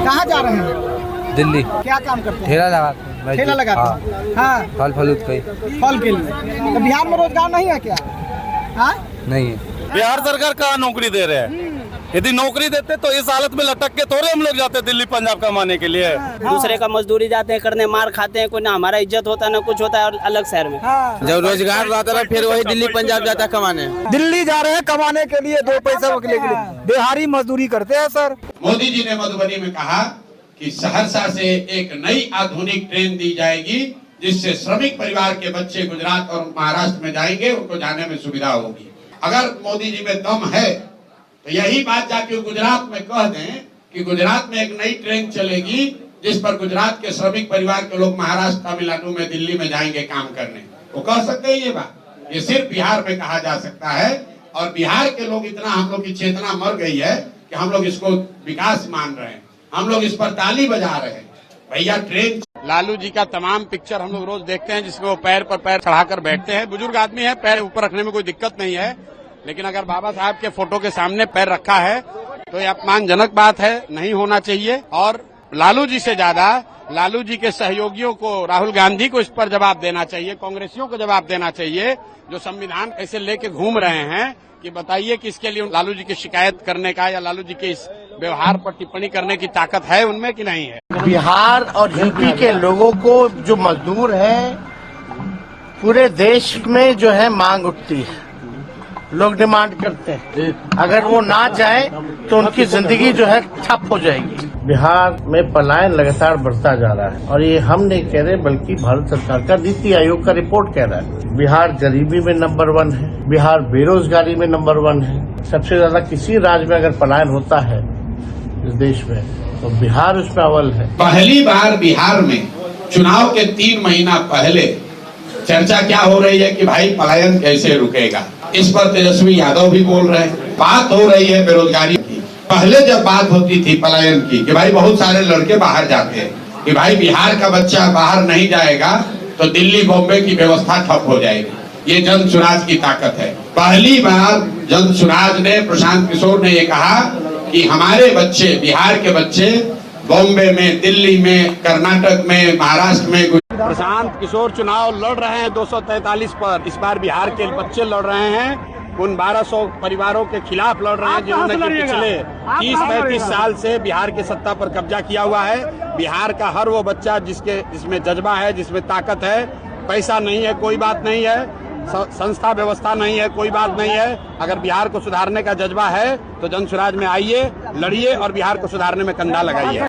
कहाँ जा रहे हैं? दिल्ली। क्या काम करते हैं? ठेला लगाते हैं। ठेला लगाते हैं। हाँ, फल फलूद के फल के लिए। तो बिहार में रोजगार नहीं है क्या? हाँ, नहीं है। बिहार सरकार कहाँ नौकरी दे रहे हैं? यदि नौकरी देते तो इस हालत में लटक के थोड़े हम लोग जाते दिल्ली पंजाब कमाने के लिए। दूसरे का मजदूरी जाते हैं करने, मार खाते हैं, कोई ना हमारा इज्जत होता है ना कुछ होता है और अलग शहर में। जब रोजगार रहता है फिर वही दिल्ली पंजाब जाता है कमाने। दिल्ली जा रहे हैं कमाने के लिए, 2 पैसा के लिए। बिहारी मजदूरी करते हैं सर। मोदी जी ने मधुबनी में कहा कि सहरसा से एक नई आधुनिक ट्रेन दी जाएगी, जिससे श्रमिक परिवार के बच्चे गुजरात और महाराष्ट्र में जाएंगे, उनको जाने में सुविधा होगी। अगर मोदी जी में दम है तो यही बात जाके गुजरात में कह दें कि गुजरात में एक नई ट्रेन चलेगी, जिस पर गुजरात के श्रमिक परिवार के लोग महाराष्ट्र, तमिलनाडु में, दिल्ली में जाएंगे काम करने। वो कह सकते हैं ये बात? ये सिर्फ बिहार में कहा जा सकता है। और बिहार के लोग इतना, हम लोग की चेतना मर गई है कि हम लोग इसको विकास मान रहे हैं, हम लोग इस पर ताली बजा रहे हैं। भैया ट्रेन। लालू जी का तमाम पिक्चर हम लोग रोज देखते हैं, जिसमें वो पैर पर पैर चढ़ाकर बैठते हैं। बुजुर्ग आदमी है, पैर ऊपर रखने में कोई दिक्कत नहीं है, लेकिन अगर बाबा साहब के फोटो के सामने पैर रखा है तो ये अपमानजनक बात है, नहीं होना चाहिए। और लालू जी से ज्यादा लालू जी के सहयोगियों को, राहुल गांधी को इस पर जवाब देना चाहिए, कांग्रेसियों को जवाब देना चाहिए, जो संविधान ऐसे लेके घूम रहे हैं कि बताइए कि इसके लिए लालू जी की शिकायत करने का या लालू जी के इस व्यवहार पर टिप्पणी करने की ताकत है उनमें कि नहीं है। बिहार और यूपी के लोगों को, जो मजदूर हैं, पूरे देश में जो है मांग उठती है, लोग डिमांड करते हैं। अगर वो ना जाए तो उनकी जिंदगी जो है ठप हो जाएगी। बिहार में पलायन लगातार बढ़ता जा रहा है और ये हम नहीं कह रहे, बल्कि भारत सरकार का नीति आयोग का रिपोर्ट कह रहा है। बिहार गरीबी में नंबर 1 है, बिहार बेरोजगारी में नंबर 1 है। सबसे ज्यादा किसी राज्य में अगर पलायन होता है इस देश में तो बिहार उसमें अव्वल है। पहली बार बिहार में चुनाव के 3 महीना पहले चर्चा क्या हो रही है कि भाई पलायन कैसे रुकेगा। इस पर तेजस्वी यादव भी बोल रहे हैं। बात हो रही है बेरोजगारी की। पहले जब बात होती थी पलायन की कि भाई बहुत सारे लड़के बाहर जाते हैं, कि भाई बिहार का बच्चा बाहर नहीं जाएगा तो दिल्ली बॉम्बे की व्यवस्था ठप हो जाएगी। ये जन सुराज की ताकत है। पहली बार जन सुराज ने, प्रशांत किशोर ने ये कहा कि हमारे बच्चे, बिहार के बच्चे बॉम्बे में, दिल्ली में, कर्नाटक में, महाराष्ट्र में। प्रशांत किशोर चुनाव लड़ रहे हैं 243 पर। इस बार बिहार के बच्चे लड़ रहे हैं, उन 1200 परिवारों के खिलाफ लड़ रहे हैं जिन्होंने पिछले 30-35 साल से बिहार की सत्ता पर कब्जा किया हुआ है। बिहार का हर वो बच्चा जिसमें जज्बा है, जिसमें ताकत है। पैसा नहीं है कोई बात नहीं है, संस्था व्यवस्था नहीं है कोई बात नहीं है। अगर बिहार को सुधारने का जज्बा है तो जन सुराज में आइए, लड़िए और बिहार को सुधारने में कंधा लगाइए।